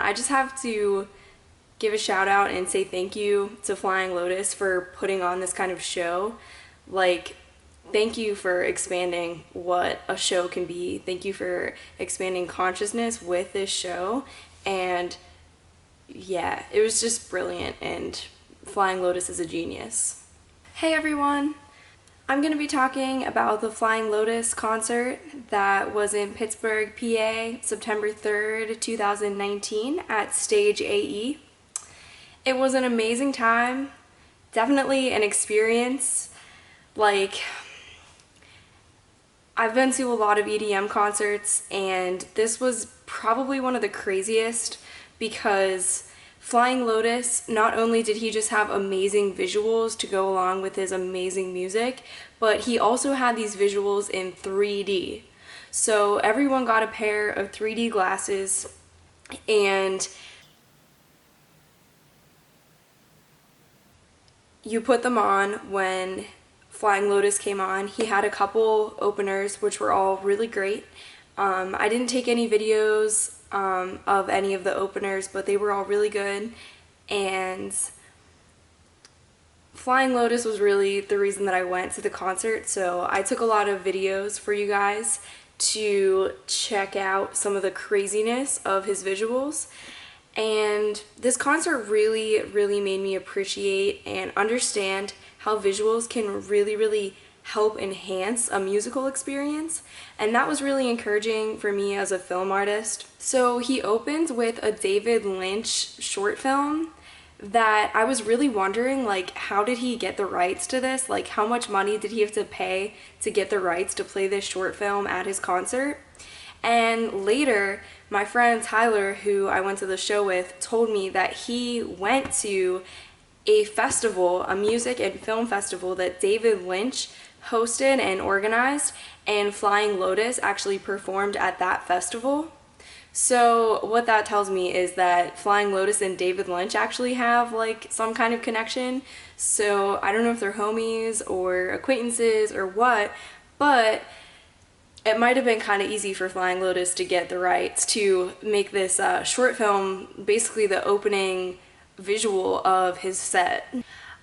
I just have to give a shout out and say thank you to Flying Lotus for putting on this kind of show. Like, thank you for expanding what a show can be. Thank you for expanding consciousness with this show. And yeah, it was just brilliant, and Flying Lotus is a genius. Hey everyone! I'm going to be talking about the Flying Lotus concert that was in Pittsburgh, PA, September 3rd, 2019 at Stage AE. It was an amazing time, definitely an experience. Like, I've been to a lot of EDM concerts, and this was probably one of the craziest because Flying Lotus, not only did he just have amazing visuals to go along with his amazing music, but he also had these visuals in 3D. So everyone got a pair of 3D glasses, and you put them on when Flying Lotus came on. He had a couple openers, which were all really great. I didn't take any videos of any of the openers, but they were all really good, and Flying Lotus was really the reason that I went to the concert, so I took a lot of videos for you guys to check out some of the craziness of his visuals. And this concert really made me appreciate and understand how visuals can really help enhance a musical experience, and that was really encouraging for me as a film artist. So he opens with a David Lynch short film that I was really wondering, like, how did he get the rights to this? Like, how much money did he have to pay to get the rights to play this short film at his concert? And later, my friend Tyler, who I went to the show with, told me that he went to a festival, a music and film festival that David Lynch hosted and organized, and Flying Lotus actually performed at that festival. So what that tells me is that Flying Lotus and David Lynch actually have like some kind of connection. So I don't know if they're homies or acquaintances or what, but it might have been kind of easy for Flying Lotus to get the rights to make this short film, basically the opening visual of his set.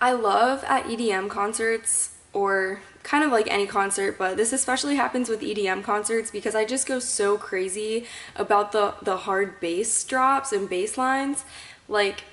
I love at EDM concerts, or kind of like any concert, but this especially happens with EDM concerts because I just go so crazy about the hard bass drops and bass lines. Like,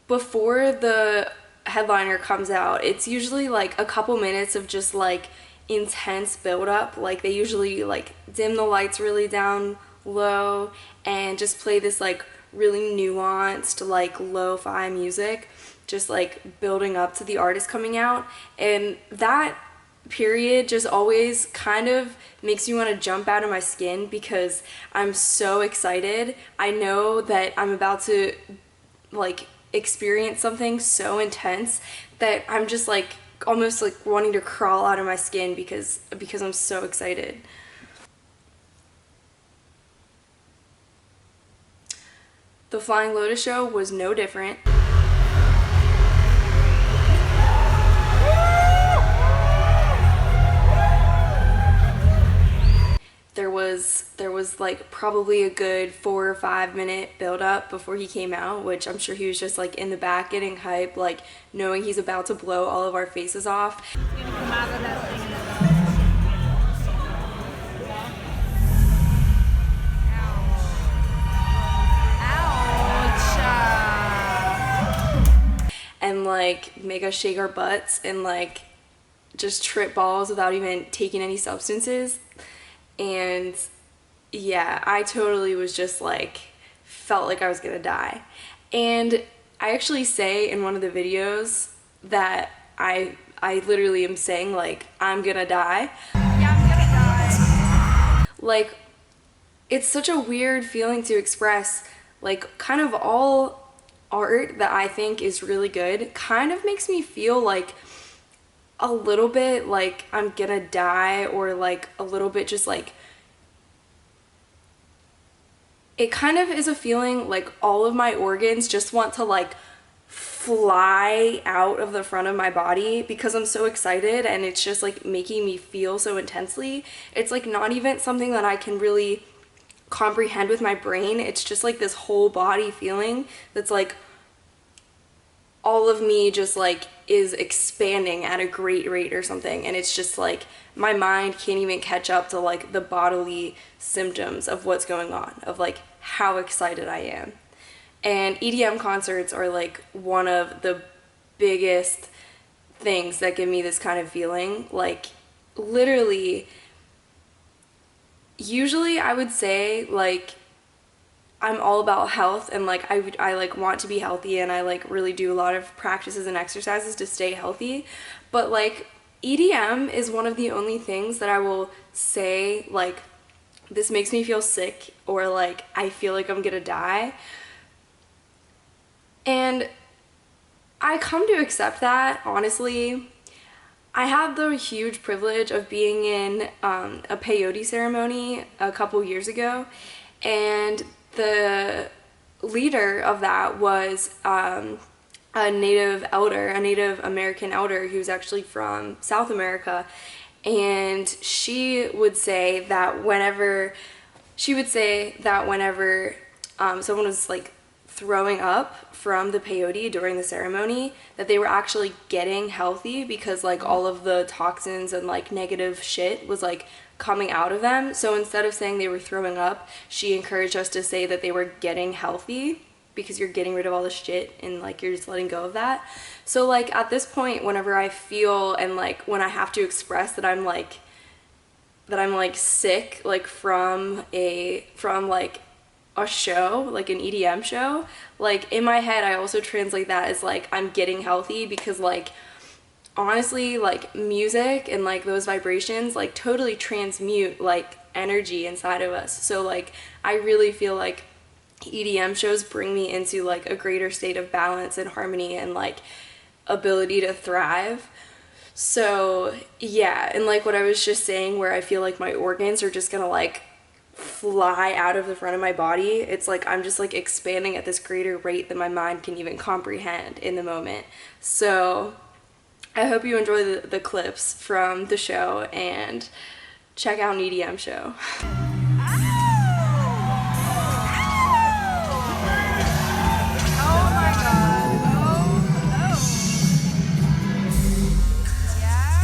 before the headliner comes out, it's usually like a couple minutes of just like intense build up. Like, they usually like dim the lights really down low and just play this like really nuanced like lo-fi music, just like building up to the artist coming out, and that period just always kind of makes me want to jump out of my skin because I'm so excited. I know that I'm about to like experience something so intense that I'm just like almost like wanting to crawl out of my skin because I'm so excited. The Flying Lotus show was no different. There was like probably a good 4 or 5 minute build up before he came out, which I'm sure he was just like in the back getting hype, like knowing he's about to blow all of our faces off. He's gonna come out of that thing. And like make us shake our butts and like just trip balls without even taking any substances. And yeah, I totally was just like, felt like I was gonna die. And I actually say in one of the videos that I literally am saying like, I'm gonna die. Yeah, I'm gonna die. Like, it's such a weird feeling to express. Like, kind of all art that I think is really good kind of makes me feel like a little bit like I'm gonna die, or like a little bit just like, it kind of is a feeling like all of my organs just want to like fly out of the front of my body because I'm so excited, and it's just like making me feel so intensely. It's like not even something that I can really comprehend with my brain. It's just like this whole body feeling that's like all of me just like is expanding at a great rate or something, and it's just like my mind can't even catch up to like the bodily symptoms of what's going on, of like how excited I am. And EDM concerts are like one of the biggest things that give me this kind of feeling. Like literally, usually I would say like I'm all about health, and like I like want to be healthy, and I like really do a lot of practices and exercises to stay healthy. But like EDM is one of the only things that I will say like this makes me feel sick, or like I feel like I'm gonna die. And I come to accept that, honestly. I had the huge privilege of being in a peyote ceremony a couple years ago, and the leader of that was a Native elder, a Native American elder who's actually from South America, and she would say that whenever someone was like throwing up from the peyote during the ceremony, that they were actually getting healthy because like all of the toxins and like negative shit was like coming out of them. So instead of saying they were throwing up, she encouraged us to say that they were getting healthy, because you're getting rid of all the shit and like you're just letting go of that. So like at this point, whenever I feel and like when I have to express that I'm like sick like from like a show, like an EDM show, like in my head I also translate that as like I'm getting healthy, because like honestly like music and like those vibrations like totally transmute like energy inside of us. So like I really feel like EDM shows bring me into like a greater state of balance and harmony and like ability to thrive. So yeah, and like what I was just saying, where I feel like my organs are just gonna like fly out of the front of my body, it's like I'm just like expanding at this greater rate than my mind can even comprehend in the moment. So I hope you enjoy the clips from the show and check out an EDM show. Oh my god. Oh, oh. Yeah?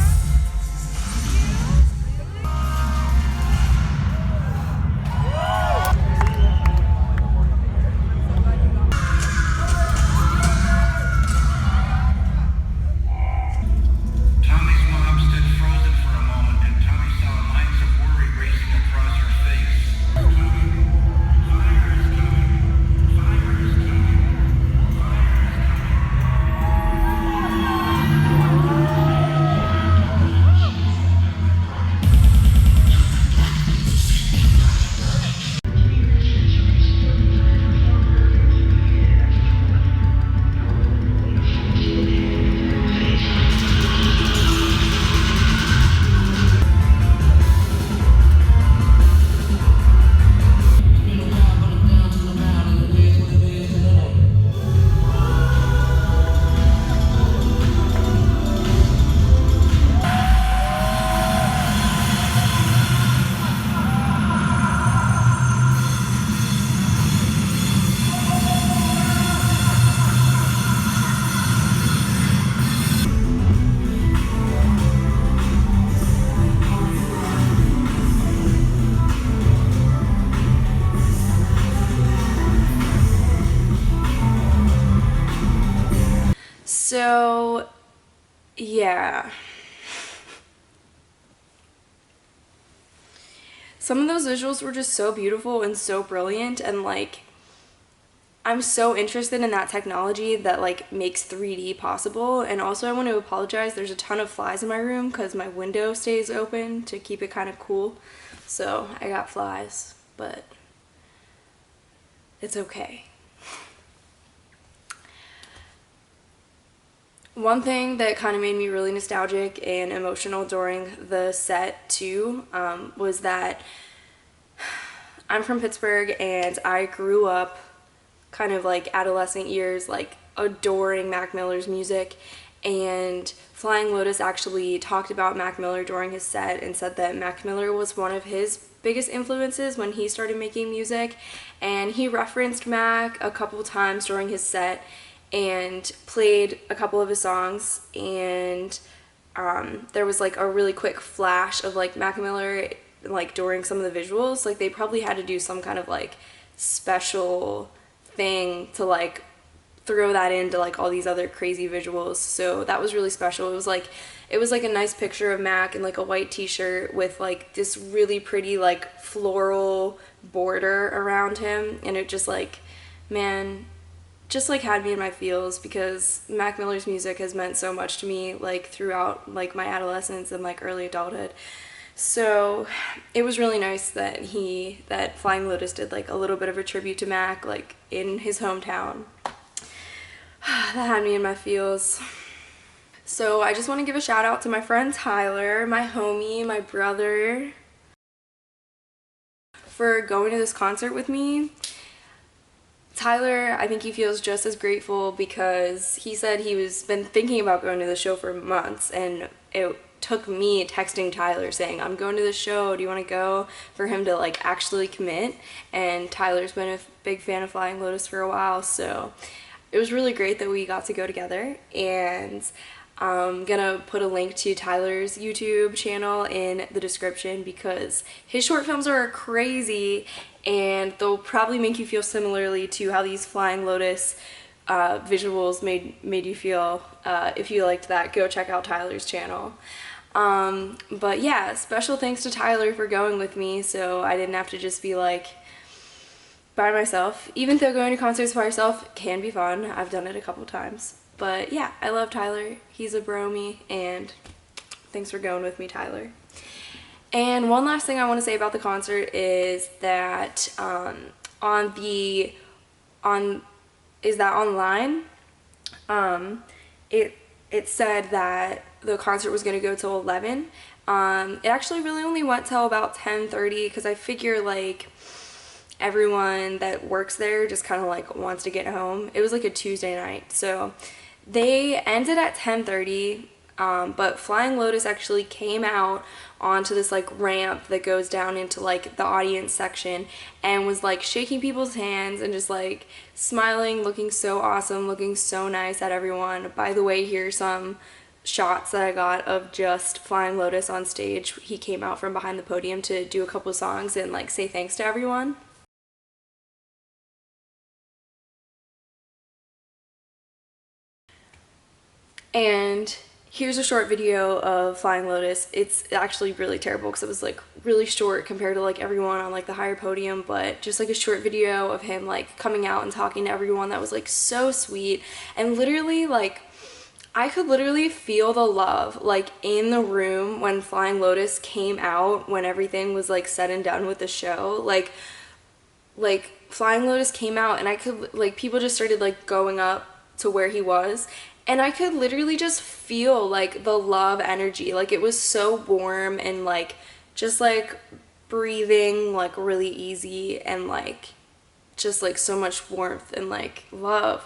Tommy's mom stood frozen for a moment, and Tommy saw lines of worry racing across her face. Fire is coming. Fire is coming. So yeah, some of those visuals were just so beautiful and so brilliant, and like I'm so interested in that technology that like makes 3D possible. And also I want to apologize, there's a ton of flies in my room because my window stays open to keep it kind of cool, so I got flies, but it's okay. One thing that kind of made me really nostalgic and emotional during the set too was that I'm from Pittsburgh, and I grew up kind of like adolescent years like adoring Mac Miller's music, and Flying Lotus actually talked about Mac Miller during his set and said that Mac Miller was one of his biggest influences when he started making music, and he referenced Mac a couple times during his set and played a couple of his songs, and there was like a really quick flash of like Mac Miller like during some of the visuals. Like they probably had to do some kind of like special thing to like throw that into like all these other crazy visuals, so that was really special. It was like a nice picture of Mac in like a white t-shirt with like this really pretty like floral border around him, and it just like, man, just like had me in my feels, because Mac Miller's music has meant so much to me like throughout like my adolescence and like early adulthood. So it was really nice that Flying Lotus did like a little bit of a tribute to Mac like in his hometown. That had me in my feels. So I just want to give a shout out to my friend Tyler, my homie, my brother, for going to this concert with me. Tyler, I think he feels just as grateful, because he said he was been thinking about going to the show for months, and it took me texting Tyler saying, I'm going to the show, do you want to go, for him to like actually commit. And Tyler's been a big fan of Flying Lotus for a while, so it was really great that we got to go together. And I'm gonna put a link to Tyler's YouTube channel in the description, because his short films are crazy and they'll probably make you feel similarly to how these Flying Lotus visuals made you feel. If you liked that, go check out Tyler's channel. But yeah, special thanks to Tyler for going with me, so I didn't have to just be like by myself, even though going to concerts by yourself can be fun. I've done it a couple times. But yeah, I love Tyler. He's a bromie, and thanks for going with me, Tyler. And one last thing I want to say about the concert is that online, it said that the concert was going to go till 11. It actually really only went till about 10:30, because I figure like everyone that works there just kind of like wants to get home. It was like a Tuesday night, so they ended at 10:30, but Flying Lotus actually came out onto this like ramp that goes down into like the audience section, and was like shaking people's hands and just like smiling, looking so awesome, looking so nice at everyone. By the way, here's some shots that I got of just Flying Lotus on stage. He came out from behind the podium to do a couple of songs and like say thanks to everyone. And here's a short video of Flying Lotus. It's actually really terrible because it was like really short compared to like everyone on like the higher podium, but just like a short video of him like coming out and talking to everyone that was like so sweet. And literally like I could literally feel the love like in the room when Flying Lotus came out, when everything was like said and done with the show. Like Flying Lotus came out, and I could like, people just started like going up to where he was, and I could literally just feel like the love energy. Like it was so warm and like just like breathing like really easy, and like just like so much warmth and like love.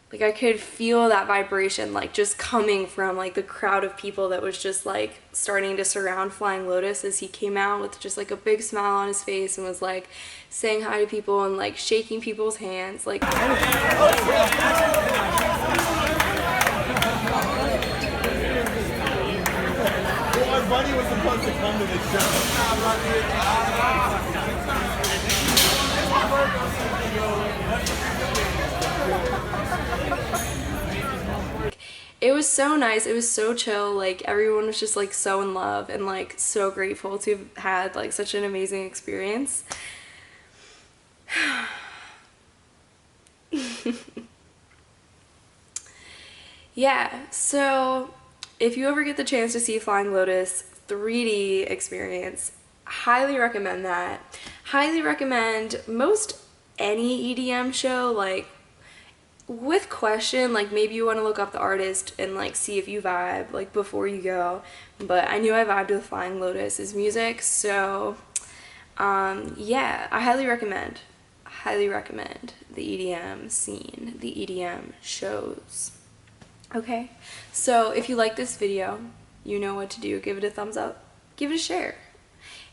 Like I could feel that vibration like just coming from like the crowd of people that was just like starting to surround Flying Lotus as he came out with just like a big smile on his face and was like saying hi to people and like shaking people's hands. Like Well, our buddy was supposed to come to this it was so nice, it was so chill, like everyone was just like so in love and like so grateful to have had like such an amazing experience. Yeah, so if you ever get the chance to see Flying Lotus 3D experience, highly recommend that. Highly recommend most any EDM show, like with question, like maybe you want to look up the artist and like see if you vibe like before you go. But I knew I vibed with Flying Lotus's music, so yeah, I highly recommend the EDM scene, the EDM shows. Okay, so if you like this video, you know what to do. Give it a thumbs up, give it a share.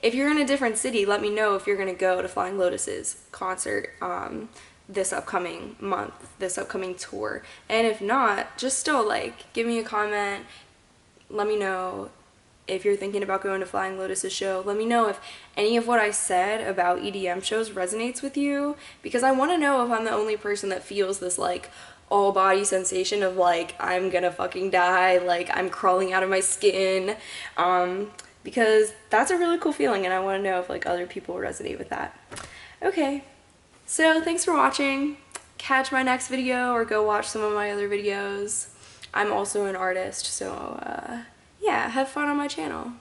if you're in a different city, let me know if you're gonna go to Flying Lotus's concert this upcoming month, this upcoming tour. And if not, just still like give me a comment, let me know if you're thinking about going to Flying Lotus's show. Let me know if any of what I said about EDM shows resonates with you, because I want to know if I'm the only person that feels this like all body sensation of like I'm gonna fucking die, like I'm crawling out of my skin, because that's a really cool feeling, and I want to know if like other people resonate with that. Okay, so thanks for watching. Catch my next video or go watch some of my other videos. I'm also an artist, so yeah, have fun on my channel.